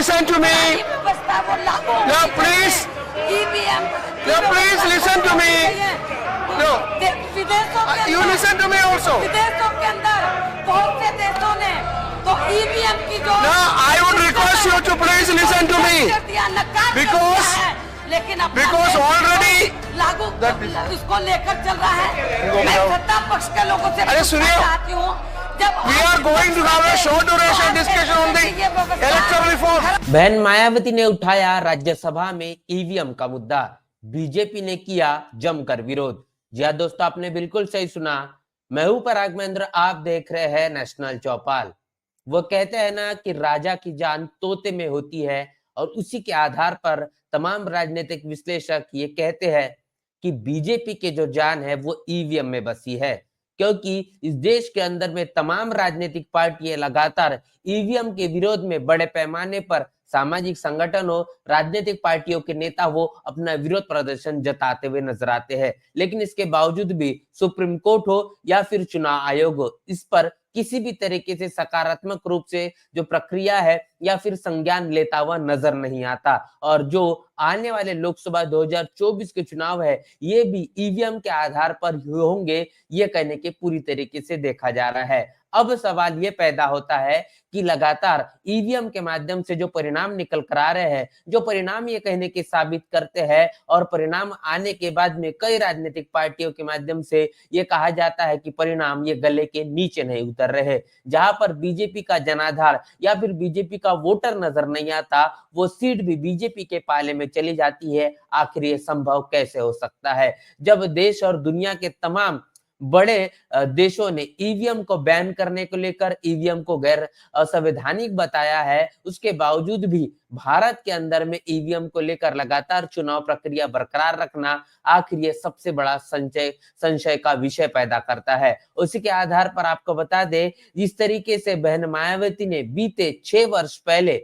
listen to me. No, please. EVM No, please listen to me. No. विदेशों के You listen to me also. विदेशों के अंदर बहुत से देशों ने तो ईवीएम की जो No, I would request you to please listen to me. लेकिन Because already लागू इसको लेकर चल रहा है। मैं सत्ता पक्ष के लोगों से अरे सुनिए, चाहती हूँ जब we are going to have a short duration discussion on the electoral reform. बहन मायावती ने उठाया राज्यसभा में ईवीएम का मुद्दा, बीजेपी ने किया जमकर विरोध। जी हाँ दोस्तों, आपने बिल्कुल सही सुना। मैं हूं पराग महेंद्र, आप देख रहे हैं नेशनल चौपाल। वो कहते हैं ना कि राजा की जान तोते में होती है, और उसी के आधार पर तमाम राजनीतिक विश्लेषक ये कहते हैं कि बीजेपी के जो जान है वो ईवीएम में बसी है, क्योंकि इस देश के अंदर में तमाम राजनीतिक पार्टियां लगातार ईवीएम के विरोध में बड़े पैमाने पर सामाजिक संगठन हो, राजनीतिक पार्टियों के नेता हो, अपना विरोध प्रदर्शन जताते हुए नजर आते हैं। लेकिन इसके बावजूद भी सुप्रीम कोर्ट हो या फिर चुनाव आयोग हो, इस पर किसी भी तरीके से सकारात्मक रूप से जो प्रक्रिया है या फिर संज्ञान लेता हुआ नजर नहीं आता। और जो आने वाले लोकसभा 2024 के चुनाव है, ये भी ईवीएम के आधार पर होंगे, ये कहने के पूरी तरीके से देखा जा रहा है। अब सवाल ये पैदा होता है कि लगातार ईवीएम के माध्यम से जो परिणाम निकल कर आ रहे हैं, जो परिणाम ये कहने के साबित करते हैं, और परिणाम आने के बाद में कई राजनीतिक पार्टियों के माध्यम से ये कहा जाता है कि परिणाम ये गले के नीचे नहीं उतर रहे। जहां पर बीजेपी का जनाधार या फिर बीजेपी का वोटर नजर नहीं आता, वो सीट भी बीजेपी के पाले में चली जाती है। आखिर ये संभव कैसे हो सकता है, जब देश और दुनिया के तमाम बड़े देशों ने ईवीएम को बैन करने को लेकर ईवीएम को गैर असंवैधानिक बताया है, उसके बावजूद भी भारत के अंदर में ईवीएम को लेकर लगातार चुनाव प्रक्रिया बरकरार रखना आखिर ये सबसे बड़ा संशय का विषय पैदा करता है। उसी के आधार पर आपको बता दें, जिस तरीके से बहन मायावती ने बीते 6 वर्ष पहले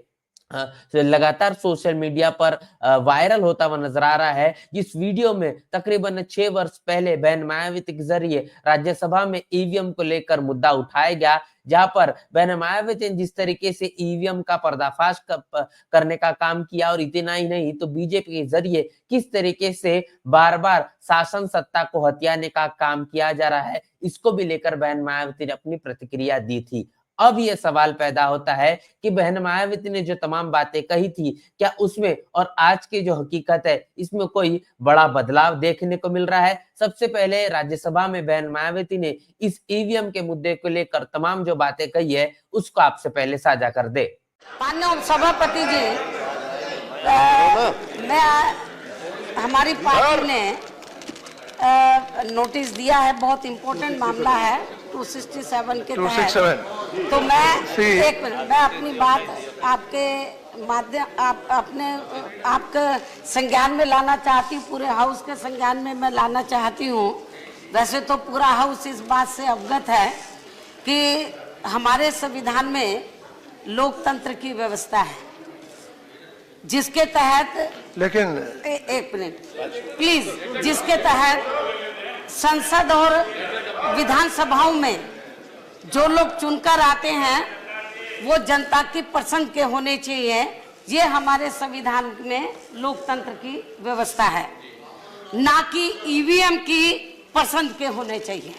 लगातार सोशल मीडिया पर वायरल होता हुआ नजर आ रहा है, जिस वीडियो में तकरीबन 6 वर्ष पहले बहन मायावती के जरिए राज्यसभा में ईवीएम को लेकर मुद्दा उठाया गया, जहां पर बहन मायावती ने जिस तरीके से ईवीएम का पर्दाफाश करने का काम किया, और इतना ही नहीं तो बीजेपी के जरिए किस तरीके से बार बार शासन सत्ता को हथियाने का काम किया जा रहा है, इसको भी लेकर बहन मायावती ने अपनी प्रतिक्रिया दी थी। अब यह सवाल पैदा होता है कि बहन मायावती ने जो तमाम बातें कही थी, क्या उसमें और आज की जो हकीकत है इसमें कोई बड़ा बदलाव देखने को मिल रहा है? सबसे पहले राज्यसभा में बहन मायावती ने इस ईवीएम के मुद्दे को लेकर तमाम जो बातें कही है, उसको आपसे पहले साझा कर दे। माननीय सभापति जी, हमारी पार्टी ने नोटिस दिया है, बहुत इम्पोर्टेंट मामला है 267 के तहत। तो मैं अपनी बात आपके माध्यम आपके संज्ञान में लाना चाहती हूँ, पूरे हाउस के संज्ञान में मैं लाना चाहती हूँ। वैसे तो पूरा हाउस इस बात से अवगत है कि हमारे संविधान में लोकतंत्र की व्यवस्था है, जिसके तहत एक मिनट प्लीज, जिसके तहत संसद और विधानसभाओं में जो लोग चुनकर आते हैं वो जनता की पसंद के होने चाहिए। ये हमारे संविधान में लोकतंत्र की व्यवस्था है, ना कि ईवीएम की पसंद के होने चाहिए,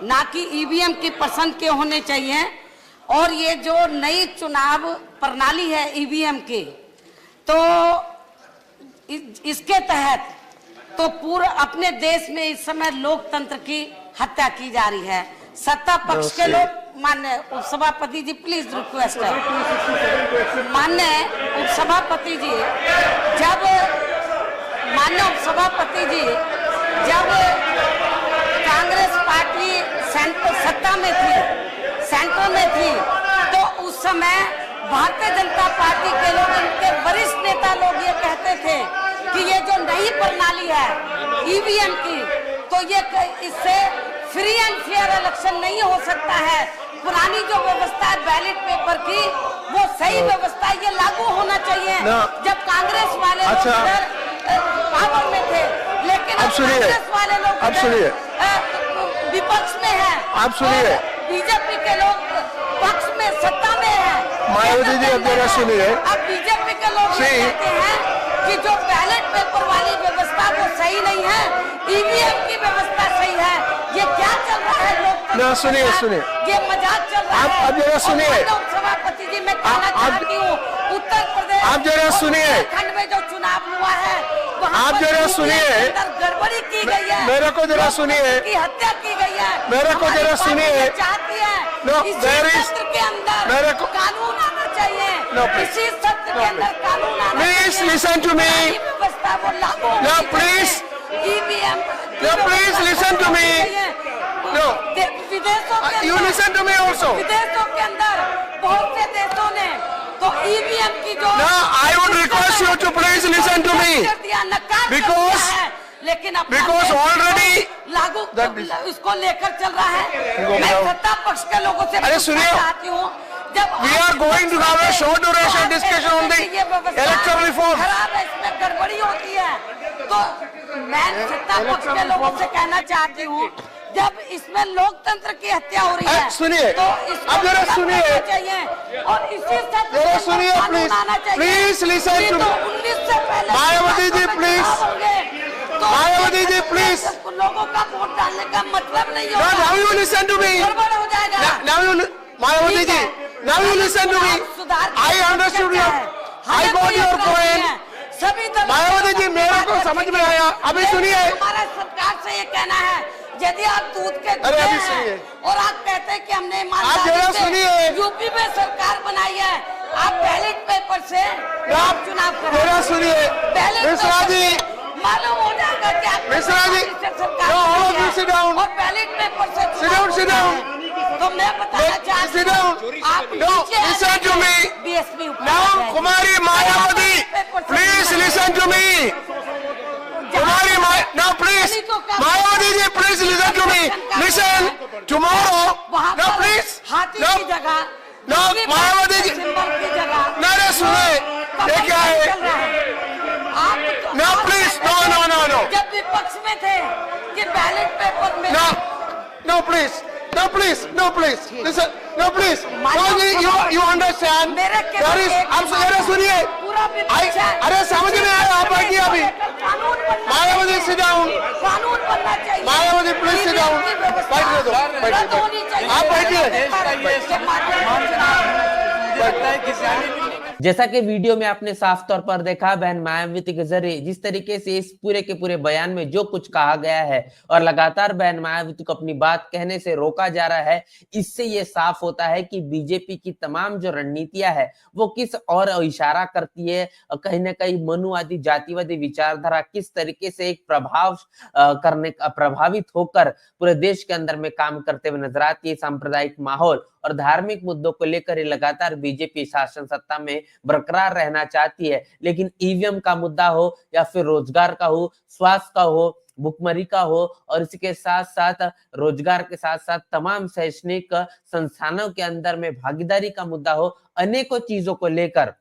ना कि ईवीएम की पसंद के होने चाहिए। और ये जो नई चुनाव प्रणाली है ईवीएम की, तो इसके तहत तो पूरा अपने देश में इस समय लोकतंत्र की हत्या की जा रही है। सत्ता पक्ष के लोग, माननीय उपसभापति जी प्लीज रिक्वेस्ट है, माननीय उपसभापति जी, माननीय उपसभापति जी, जब कांग्रेस पार्टी सत्ता में थी, सेंटर में थी, तो उस समय भारतीय जनता पार्टी के लोग, इनके वरिष्ठ नेता लोग ये कहते थे कि ये जो नई प्रणाली है ईवीएम की, तो ये इससे फ्री एंड फेयर इलेक्शन नहीं हो सकता है। पुरानी जो व्यवस्था है बैलेट पेपर की, वो सही व्यवस्था, ये लागू होना चाहिए। जब कांग्रेस वाले लोग पावर में थे, लेकिन अब कांग्रेस वाले लोग विपक्ष में है, आप सुनिए, बीजेपी के लोग पक्ष में, सत्ता में है, मायावती जी, अब जरा सुनिए। अब बीजेपी के लोग ये कहते हैं कि जो बैलेट पेपर वाली व्यवस्था वो सही नहीं है, ईवीएम की व्यवस्था सही है। ये क्या चल रहा है लोग? ना सुनिए, सुनिए, ये मजाक चल रहा है। अब जरा सुनिए। सभापति जी, मैं कहना चाहती हूँ, उत्तर प्रदेश आप जरा सुनिए, खंड में जो चुनाव हुआ है आप जरा सुनिए, गड़बड़ी की गई है। मेरे को जरा सुनिए, की हत्या की गई है। मेरे को जरा सुनिए। चाहती है No, इसी there is- सत्र के अंदर मेरे को कानून आना चाहिए। No, please. इसी सत्र के अंदर कानून आना Please चाहिए। listen to me. सारी व्यवस्था वो लागू No, होनी please. चाहिए। EVM No, please listen to me. No. विदेशों के You अंदर- listen to me also. विदेशों के अंदर बहुत से देशों ने तो ईवीएम की जो No, I would request you to please listen to me. नकार Because- है, लेकिन अपना because देश already लागू उसको लेकर चल रहा है। मैं सत्ता पक्ष के लोगों से अरे पूछना सुनिए। चाहती हूँ, जब We are going to have a short duration discussion on the electoral reform. खराब है, इसमें गड़बड़ी होती है, तो मैं सत्ता पक्ष के लोगों से कहना चाहती हूँ, जब इसमें लोकतंत्र की हत्या हो रही है, सुनिए, तो इसको अब जरा खत्म सुनिए। करना चाहिए और इसी सत्र जरा के सुनिए, अंदर कानून please. आना चाहिए। Please listen नहीं to तो me. 19 से पहले मायावती जी, please. चुनाव होंगे, तो मायावती जी, please. लोगों का वोट डालने का मतलब नहीं No, होगा। now you listen to me. गड़बड़ हो जाएगा। Now you, Mayawati ji, now you listen to me. I understood your, I got your point. सभी दल मायावती जी, मेरे को समझ में आया। अभी सुनिए। हमारा सरकार से ये कहना है, यदि आप दूध के अरे अभी दूध सुनिए। हैं और आप कहते हैं कि हमने आप ईमानदारी जरा से सुनिए। यूपी में सरकार बनाई है, आप बैलेट पेपर से आप चुनाव करें। जरा सुनिए, बैलेट मिश्रा पेपर जी, से मालूम हो जाएगा कि आप मिश्रा जी, सरकार no, all of बनाई you है sit down. और बैलेट पेपर से Sit down, sit down. तो मैं बताना चाहती Sit हूँ, down. आप No, नीचे आ listen to me. जाइए, बीएसपी ऊपर आ Now, जाएगी। Kumari Mayawati, please listen to me. Kumari now please, Mayawati ji, please listen to me. Listen, tomorrow, वहाँ no पर please, हाथी no, की जगह no, मायावती जी, सिंबल की जगह मेरे सुने, ये क्या है? चल रहा है। आप No, please, no, no, no, no. जब विपक्ष में थे कि बैलेट पेपर में No, no please, no please, no please, listen, no please, no, you understand, मेरे केवल there is, एक आप मेरे सुनिए, पूरा विपक्ष है। अरे समझ में आया, आप बैठिए अभी, कानून बनना मायावती चाहिए। sit down. कानून बनना चाहिए। Mayawati please sit down. EVM की व्यवस्था बैठने दो, बैठिए, रद्द होनी चाहिए। आप बैठिए। के माध्यम से चुनाव जैसा कि वीडियो में आपने साफ तौर पर देखा, बहन मायावती के जरिए जिस तरीके से इस पूरे के पूरे बयान में जो कुछ कहा गया है और लगातार बहन मायावती को अपनी बात कहने से रोका जा रहा है, इससे ये साफ होता है कि बीजेपी की तमाम जो रणनीतियां है वो किस और इशारा करती है। कहीं ना कहीं मनुवादी जातिवादी विचारधारा किस तरीके से एक प्रभावित होकर पूरे देश के अंदर में काम करते हुए नजर आती है। सांप्रदायिक माहौल और धार्मिक मुद्दों को लेकर लगातार बीजेपी शासन सत्ता में बरकरार रहना चाहती है, लेकिन ईवीएम का मुद्दा हो या फिर रोजगार का हो, स्वास्थ्य का हो, भुखमरी का हो और इसके साथ साथ रोजगार के साथ साथ तमाम शैक्षणिक संस्थानों के अंदर में भागीदारी का मुद्दा हो, अनेकों चीजों को लेकर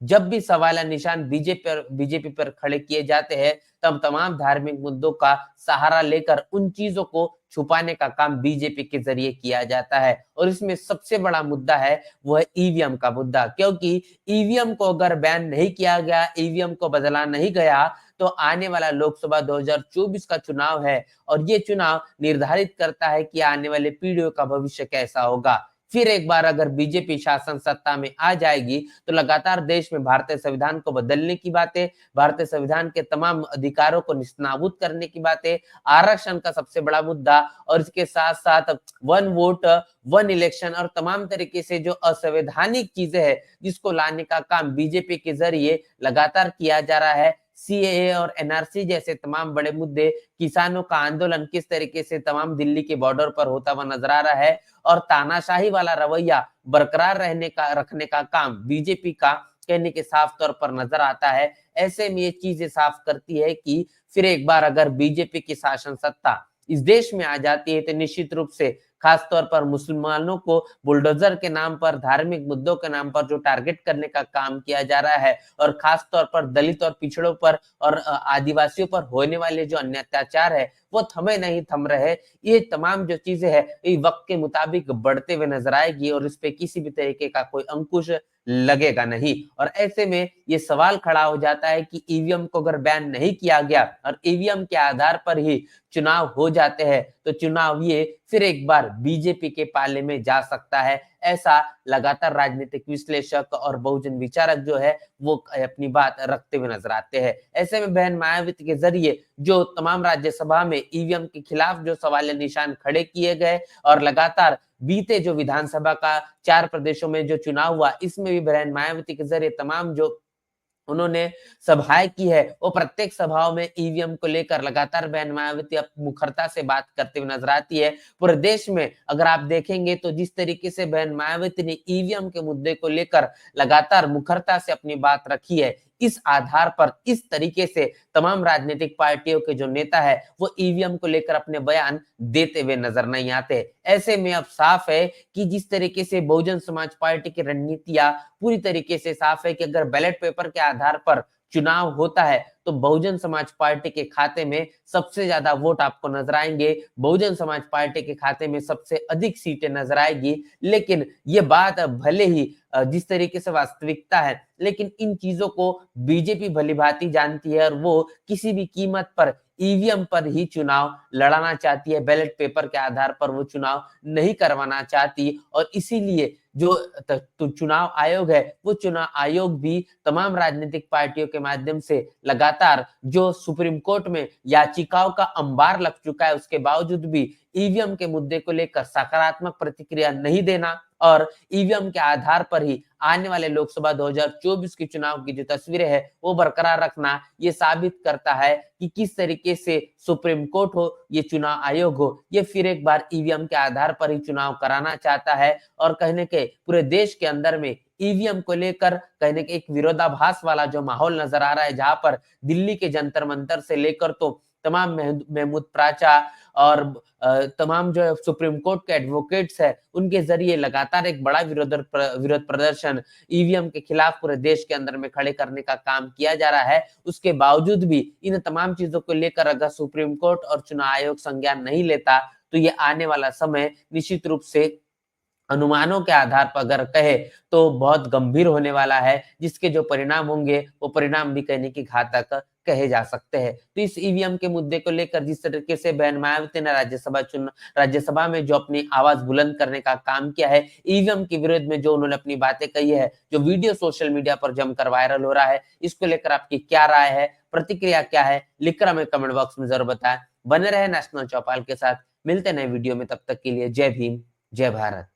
जब भी सवाल निशान बीजेपी पर खड़े किए जाते हैं, तब तमाम धार्मिक मुद्दों का सहारा लेकर उन चीजों को छुपाने का काम बीजेपी के जरिए किया जाता है। और इसमें सबसे बड़ा मुद्दा है वो है ईवीएम का मुद्दा, क्योंकि ईवीएम को अगर बैन नहीं किया गया, ईवीएम को बदला नहीं गया, तो आने वाला लोकसभा 2024 का चुनाव है और ये चुनाव निर्धारित करता है कि आने वाले पीढ़ियों का भविष्य कैसा होगा। फिर एक बार अगर बीजेपी शासन सत्ता में आ जाएगी तो लगातार देश में भारतीय संविधान को बदलने की बातें, भारतीय संविधान के तमाम अधिकारों को निस्ताबूद करने की बातें, आरक्षण का सबसे बड़ा मुद्दा और इसके साथ साथ वन वोट वन इलेक्शन और तमाम तरीके से जो असंवैधानिक चीजें हैं जिसको लाने का काम बीजेपी के जरिए लगातार किया जा रहा है। सीएए और एनआरसी जैसे तमाम बड़े मुद्दे, किसानों का आंदोलन किस तरीके से तमाम दिल्ली के बॉर्डर पर होता हुआ नजर आ रहा है और तानाशाही वाला रवैया बरकरार रखने का काम बीजेपी का कहने के साफ तौर पर नजर आता है। ऐसे में ये चीजें साफ करती है कि फिर एक बार अगर बीजेपी की शासन सत्ता इस देश में आ जाती है तो निश्चित रूप से खास तौर पर मुसलमानों को बुलडोजर के नाम पर, धार्मिक मुद्दों के नाम पर जो टारगेट करने का काम किया जा रहा है और खास तौर पर दलित और पिछड़ों पर और आदिवासियों पर होने वाले जो अन्य अत्याचार है वो थमे नहीं थम रहे। ये तमाम जो चीजें हैं ये वक्त के मुताबिक बढ़ते हुए नजर आएगी और इस पे किसी भी तरीके का कोई अंकुश लगेगा नहीं। और ऐसे में ये सवाल खड़ा हो जाता है कि ईवीएम को अगर बैन नहीं किया गया और ईवीएम के आधार पर ही चुनाव हो जाते हैं तो चुनाव ये फिर एक बार बीजेपी के पाले में जा सकता है। ऐसा लगातार राजनीतिक विश्लेषक और बहुजन विचारक जो है वो अपनी बात रखते हुए नजर आते हैं। ऐसे में बहन मायावती के जरिए जो तमाम राज्यसभा में ईवीएम के खिलाफ जो सवाल निशान खड़े किए गए और लगातार बीते जो विधानसभा का 4 प्रदेशों में जो चुनाव हुआ, इसमें भी बहन मायावती के जरिए तमाम जो उन्होंने सभाएं की है, वो प्रत्येक सभाओं में ईवीएम को लेकर लगातार बहन मायावती अब मुखरता से बात करते हुए नजर आती है। पूरे देश में अगर आप देखेंगे तो जिस तरीके से बहन मायावती ने ईवीएम के मुद्दे को लेकर लगातार मुखरता से अपनी बात रखी है, इस आधार पर इस तरीके से तमाम राजनीतिक पार्टियों के जो नेता है वो ईवीएम को लेकर अपने बयान देते हुए नजर नहीं आते। ऐसे में अब साफ है कि जिस तरीके से बहुजन समाज पार्टी की रणनीतियां पूरी तरीके से साफ है कि अगर बैलेट पेपर के आधार पर चुनाव होता है तो बहुजन समाज पार्टी के खाते में सबसे ज्यादा वोट आपको नजर आएंगे, बहुजन समाज पार्टी के खाते में सबसे अधिक सीटें नजर आएगी। लेकिन ये बात भले ही जिस तरीके से वास्तविकता है, लेकिन इन चीजों को बीजेपी भलीभांति जानती है और वो किसी भी कीमत पर ईवीएम पर ही चुनाव लड़ाना चाहती है, बैलेट पेपर के आधार पर वो चुनाव नहीं करवाना चाहती। और इसीलिए जो चुनाव आयोग है वो चुनाव आयोग भी तमाम राजनीतिक पार्टियों के माध्यम से लगातार जो सुप्रीम कोर्ट में याचिकाओं का अंबार लग चुका है, उसके बावजूद भी ईवीएम के मुद्दे को लेकर सकारात्मक प्रतिक्रिया नहीं देना और ईवीएम के आधार पर ही आने वाले लोकसभा 2024 के चुनाव की जो तस्वीरें है वो बरकरार रखना, ये साबित करता है कि किस तरीके से सुप्रीम कोर्ट हो, ये चुनाव आयोग हो, ये फिर एक बार ईवीएम के आधार पर ही चुनाव कराना चाहता है। और कहने के पूरे देश के अंदर में ईवीएम को लेकर कहने के एक विरोधाभास वाला जो माहौल नजर आ रहा है, जहां पर दिल्ली के जंतर मंतर से लेकर तो तमाम महमूद प्राचा और तमाम जो सुप्रीम कोर्ट के एडवोकेट्स है, उनके जरिए लगातार एक बड़ा विरोध प्रदर्शन ईवीएम के खिलाफ पूरे देश के अंदर में खड़े करने का काम किया जा रहा है। उसके बावजूद भी इन तमाम चीजों को लेकर अगर सुप्रीम कोर्ट और चुनाव आयोग संज्ञान नहीं लेता तो ये आने वाला समय निश्चित रूप से अनुमानों के आधार पर अगर कहे तो बहुत गंभीर होने वाला है, जिसके जो परिणाम होंगे वो परिणाम भी कहने की घातक कहे जा सकते हैं। तो इस ईवीएम के मुद्दे को लेकर जिस तरीके से बहन मायावती ने राज्यसभा में जो अपनी आवाज बुलंद करने का काम किया है, ईवीएम के विरोध में जो उन्होंने अपनी बातें कही है, जो वीडियो सोशल मीडिया पर जमकर वायरल हो रहा है, इसको लेकर आपकी क्या राय है, प्रतिक्रिया क्या है, लिखकर हमें कमेंट बॉक्स में जरूर बताएं। बने रहे नेशनल चौपाल के साथ, मिलते नए वीडियो में, तब तक के लिए जय भीम, जय भारत।